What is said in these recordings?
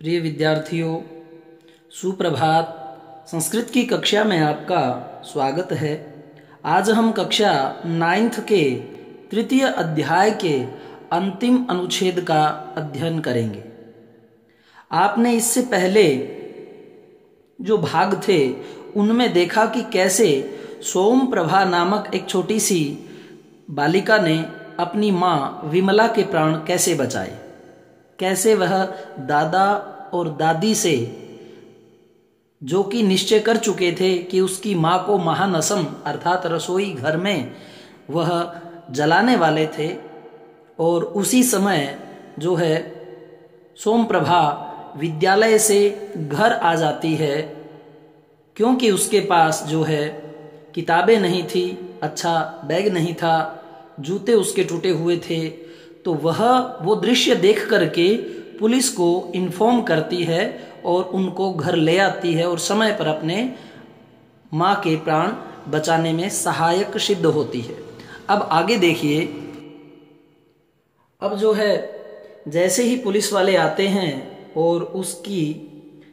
प्रिय विद्यार्थियों, सुप्रभात। संस्कृत की कक्षा में आपका स्वागत है। आज हम कक्षा 9th के तृतीय अध्याय के अंतिम अनुच्छेद का अध्ययन करेंगे। आपने इससे पहले जो भाग थे उनमें देखा कि कैसे सोम प्रभा नामक एक छोटी सी बालिका ने अपनी माँ विमला के प्राण कैसे बचाए, कैसे वह दादा और दादी से, जो कि निश्चय कर चुके थे कि उसकी माँ को महानसम अर्थात रसोई घर में वह जलाने वाले थे, और उसी समय जो है सोमप्रभा विद्यालय से घर आ जाती है, क्योंकि उसके पास जो है किताबें नहीं थी, अच्छा बैग नहीं था, जूते उसके टूटे हुए थे। तो वह वो दृश्य देख करके पुलिस को इन्फॉर्म करती है और उनको घर ले आती है और समय पर अपने माँ के प्राण बचाने में सहायक सिद्ध होती है। अब आगे देखिए। अब जो है जैसे ही पुलिस वाले आते हैं और उसकी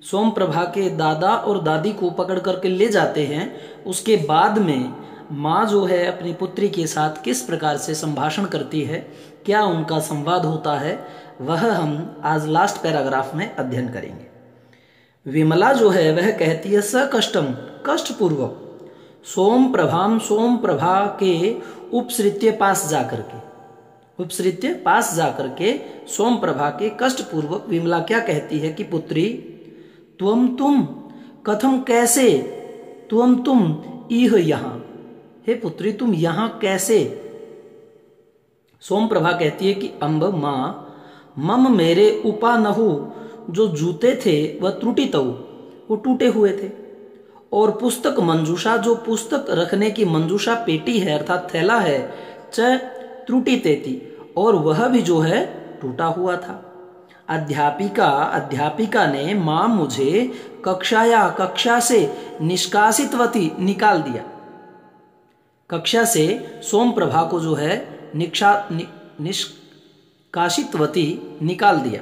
सोमप्रभा के दादा और दादी को पकड़ करके ले जाते हैं, उसके बाद में माँ जो है अपनी पुत्री के साथ किस प्रकार से संभाषण करती है, क्या उनका संवाद होता है, वह हम आज लास्ट पैराग्राफ में अध्ययन करेंगे। विमला जो है वह कहती है, स कष्टम कष्टपूर्वक सोम प्रभा के उपसृत्य पास जाकर के सोम प्रभा के कष्टपूर्वक विमला क्या कहती है कि पुत्री तुम कथम कैसे तुम इह यहाँ, हे पुत्री तुम यहाँ कैसे। सोम प्रभा कहती है कि अम्ब माँ मम मेरे उपानहु जो जूते थे वह त्रुटितौ वो टूटे हुए थे, और पुस्तक मंजूषा जो पुस्तक रखने की मंजूषा पेटी है अर्थात थैला है, च त्रुटितेति और वह भी जो है टूटा हुआ था। अध्यापिका ने माँ मुझे कक्षा से निष्कासितवती निकाल दिया। कक्षा से सोम प्रभा को जो है निष्कासितवती निकाल दिया।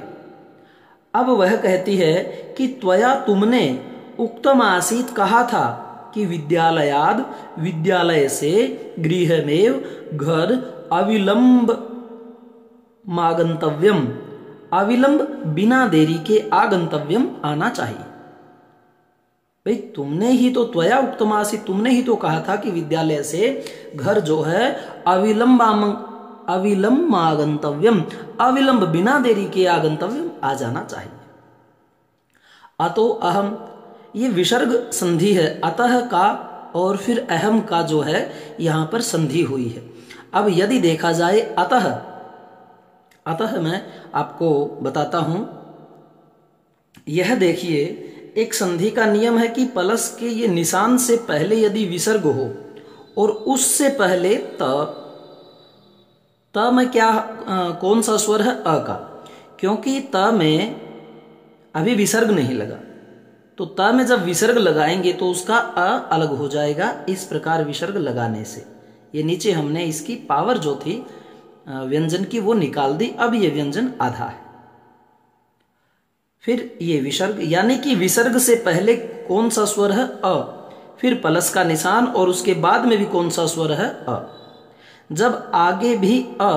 अब वह कहती है कि त्वया तुमने उक्तम आसीत कहा था कि विद्यालय से गृहमेव घर अविलंब बिना देरी के आगंतव्यम आना चाहिए। भाई तुमने ही तो त्वया उक्तमासी तुमने ही तो कहा था कि विद्यालय से घर जो है अविलंब बिना देरी के आगंतव्यम आ जाना चाहिए। अतो अहम, ये विसर्ग संधि है, अतः का और फिर अहम का जो है यहां पर संधि हुई है। अब यदि देखा जाए अतः मैं आपको बताता हूं। यह देखिए एक संधि का नियम है कि प्लस के ये निशान से पहले यदि विसर्ग हो और उससे पहले त में क्या कौन सा स्वर है, अ का, क्योंकि त में अभी विसर्ग नहीं लगा, तो त में जब विसर्ग लगाएंगे तो उसका अ अलग हो जाएगा। इस प्रकार विसर्ग लगाने से ये नीचे हमने इसकी पावर जो थी व्यंजन की वो निकाल दी। अब ये व्यंजन आधा है, फिर ये विसर्ग, यानी कि विसर्ग से पहले कौन सा स्वर है, अ, फिर प्लस का निशान और उसके बाद में भी कौन सा स्वर है, अ। जब आगे भी अ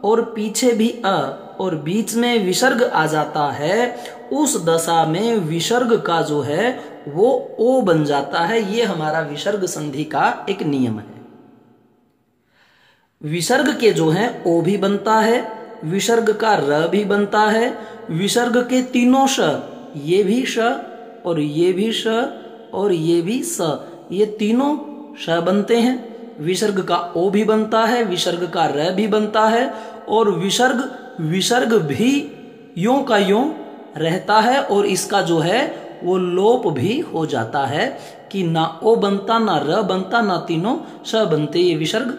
और पीछे भी अ और बीच में विसर्ग आ जाता है, उस दशा में विसर्ग का जो है वो ओ बन जाता है। ये हमारा विसर्ग संधि का एक नियम है। विसर्ग के जो है ओ भी बनता है, विसर्ग का र भी बनता है, विसर्ग के तीनों श, ये भी श और ये भी श और ये भी स, ये तीनों श बनते हैं। विसर्ग का ओ भी बनता है, विसर्ग का र भी बनता है, और विसर्ग भी यों का यों रहता है, और इसका जो है वो लोप भी हो जाता है कि ना ओ बनता, ना र बनता, ना तीनों श बनते, ये विसर्ग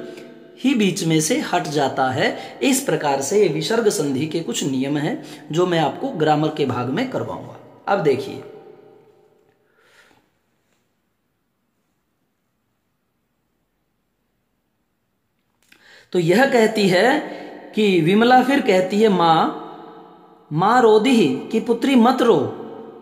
ही बीच में से हट जाता है। इस प्रकार से ये विसर्ग संधि के कुछ नियम हैं जो मैं आपको ग्रामर के भाग में करवाऊंगा। अब देखिए, तो यह कहती है कि विमला फिर कहती है, माँ माँ रोदिहि कि पुत्री मत रो,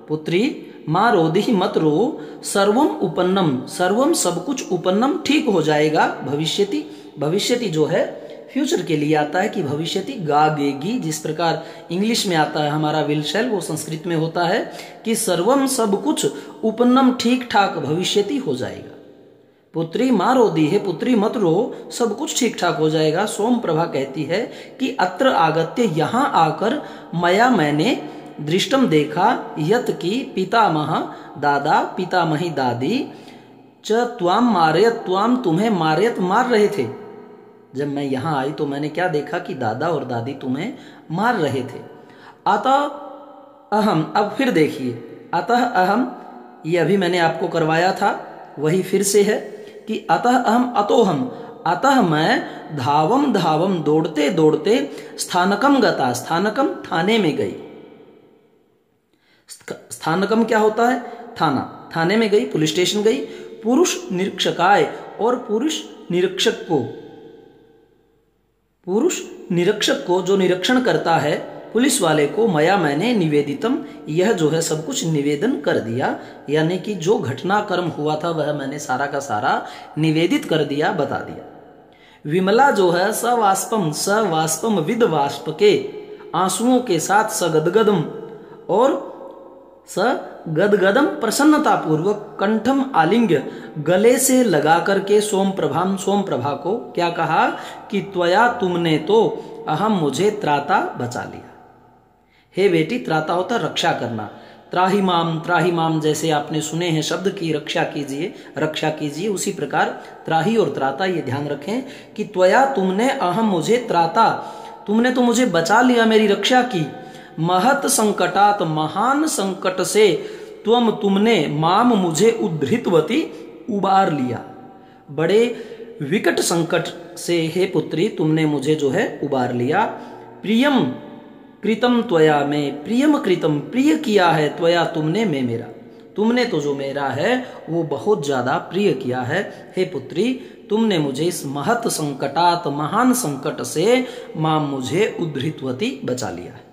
पुत्री माँ रोदिहि मत रो, सर्वम उपन्नम, सर्वम सब कुछ, उपन्नम ठीक हो जाएगा, भविष्यति, भविष्यति जो है फ्यूचर के लिए आता है कि भविष्यति गागेगी, जिस प्रकार इंग्लिश में आता है हमारा विल शैल, वो संस्कृत में होता है कि सर्वम सब कुछ, उपन्नम ठीक ठाक, भविष्यति हो जाएगा। पुत्री माँ रोदी है, पुत्री मत रो, सब कुछ ठीक ठाक हो जाएगा। सोम प्रभा कहती है कि अत्र आगत्य, यहाँ आकर, मया मैंने, दृष्टम देखा, यत की पितामह दादा, पितामही दादी, च त्वाम मारयत, त्वाम तुम्हें, मारयत मार रहे थे। जब मैं यहाँ आई तो मैंने क्या देखा कि दादा और दादी तुम्हें मार रहे थे। अतः अहम, अब फिर देखिए, अतः अहम, ये अभी मैंने आपको करवाया था, वही फिर से है कि अतः अहम अतोहम, अतः मैं धावम धावम, दौड़ते दौड़ते, स्थानकम गता, स्थानकम थाने में गई। स्थानकम क्या होता है? थाना, थाने में गई, पुलिस स्टेशन गई। पुरुष निरीक्षकाय, और पुरुष निरीक्षक को, पुरुष निरीक्षक को जो निरीक्षण करता है, पुलिस वाले को, मया मैंने, निवेदितम, यह जो है सब कुछ निवेदन कर दिया, यानी कि जो घटनाक्रम हुआ था वह मैंने सारा का सारा निवेदित कर दिया, बता दिया। विमला जो है सवाष्पम, सवाष्पम विद वाष्प के, आंसुओं के साथ, सगदगदम, और सगदगदम प्रसन्नता पूर्वक, कंठम आलिंग्य, गले से लगा करके, सोम प्रभाम, सोम प्रभा को क्या कहा कि त्वया, तुमने तो, अहम मुझे, त्राता, बचा लिया। हे बेटी, त्राता होता रक्षा करना, त्राही माम जैसे आपने सुने हैं शब्द की रक्षा कीजिए, रक्षा कीजिए, उसी प्रकार त्राही और त्राता, ये ध्यान रखें कि त्वया, तुमने, अहम मुझे, त्राता, तुमने तो मुझे बचा लिया, मेरी रक्षा की। महत संकटात, महान संकट से, त्वम, तुमने, माम मुझे, उद्धृतवती, उबार लिया, बड़े विकट संकट से हे पुत्री तुमने मुझे जो है उबार लिया। प्रियम कृतम त्वया, में प्रियम कृतम, प्रिय किया है, त्वया तुमने, में मेरा, तुमने तो जो मेरा है वो बहुत ज्यादा प्रिय किया है। हे पुत्री, तुमने मुझे इस महत संकटात, महान संकट से, माम मुझे, उद्धृतवती, बचा लिया है।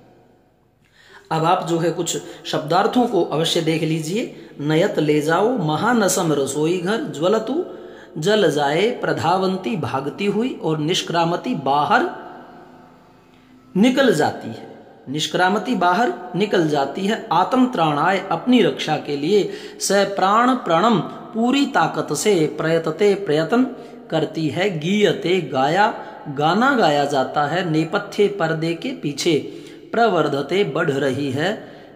अब आप जो है कुछ शब्दार्थों को अवश्य देख लीजिए। नयत ले जाओ, महानसम रसोई घर, ज्वलतु जल जाए, प्रधावंती भागती हुई, और निष्क्रामती बाहर निकल जाती है, निष्क्रामती बाहर निकल जाती है। आत्म त्राणाय, अपनी रक्षा के लिए, स प्राण प्रणम, पूरी ताकत से, प्रयतते, प्रयत्न करती है, गीयते, गाया, गाना गाया जाता है, नेपथ्य, पर्दे के पीछे, प्रवर्धते, बढ़ रही है,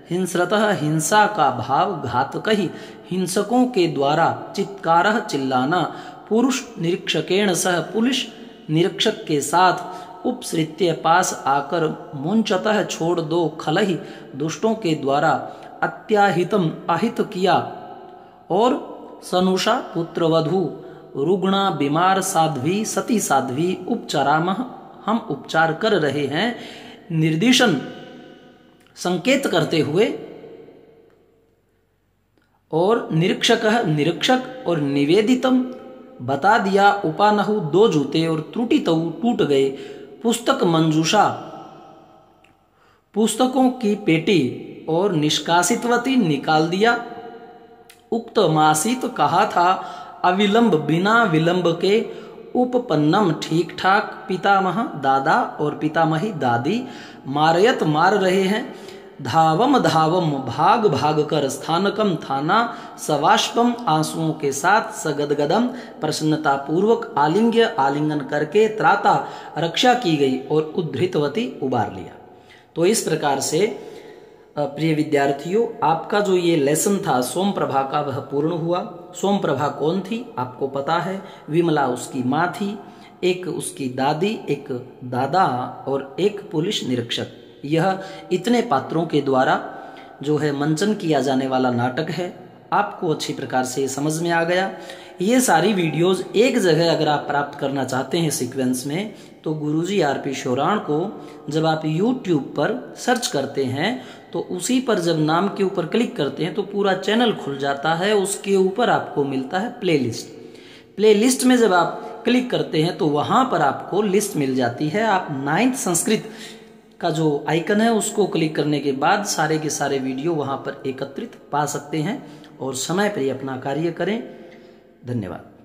हिंसरतः, हिंसा का भाव, घातक ही, हिंसकों के द्वारा, चित्कारः, चिल्लाना, पुरुष निरीक्षकेण सह, पुलिस निरीक्षक के साथ, उपसृत्य, पास आकर, मुंचतः, छोड़ दो, खलहि, दुष्टों के द्वारा, अत्याहितम, अहित किया, और सनुषा, पुत्रवधू, रुग्णा, बीमार, साध्वी, सती साध्वी, उपचारामः, हम उपचार कर रहे हैं, निर्देशन, संकेत करते हुए, और निरीक्षक, निरीक्षक, और निवेदितम, बता दिया, उपानहु, दो जूते, और त्रुटितौ, टूट गए, पुस्तक मंजूषा, पुस्तकों की पेटी, और निष्कासितवती, निकाल दिया, उक्त मासित, कहा था, अविलंब, बिना विलंब के, उपपन्नम, ठीक ठाक, पितामह, दादा, और पितामही, दादी, मारयत, मार रहे हैं, धावम धावम, भाग भाग कर, स्थानकम, थाना, सवाष्पम, आंसुओं के साथ, सगदगदम, प्रसन्नता पूर्वक, आलिंग्य, आलिंगन करके, त्राता, रक्षा की गई, और उद्धृतवती, उबार लिया। तो इस प्रकार से प्रिय विद्यार्थियों, आपका जो ये लेसन था सोम प्रभा का वह पूर्ण हुआ। सोम प्रभा कौन थी आपको पता है, विमला उसकी माँ थी, एक उसकी दादी, एक दादा, और एक पुलिस निरीक्षक। यह इतने पात्रों के द्वारा जो है मंचन किया जाने वाला नाटक है। आपको अच्छी प्रकार से समझ में आ गया। ये सारी वीडियोस एक जगह अगर आप प्राप्त करना चाहते हैं सीक्वेंस में, तो गुरुजी आरपी शोराण को जब आप YouTube पर सर्च करते हैं तो उसी पर जब नाम के ऊपर क्लिक करते हैं तो पूरा चैनल खुल जाता है। उसके ऊपर आपको मिलता है प्लेलिस्ट। प्लेलिस्ट में जब आप क्लिक करते हैं तो वहां पर आपको लिस्ट मिल जाती है। आप 9th संस्कृत का जो आइकन है उसको क्लिक करने के बाद सारे के सारे वीडियो वहाँ पर एकत्रित पा सकते हैं और समय पर ही अपना कार्य करें। धन्यवाद।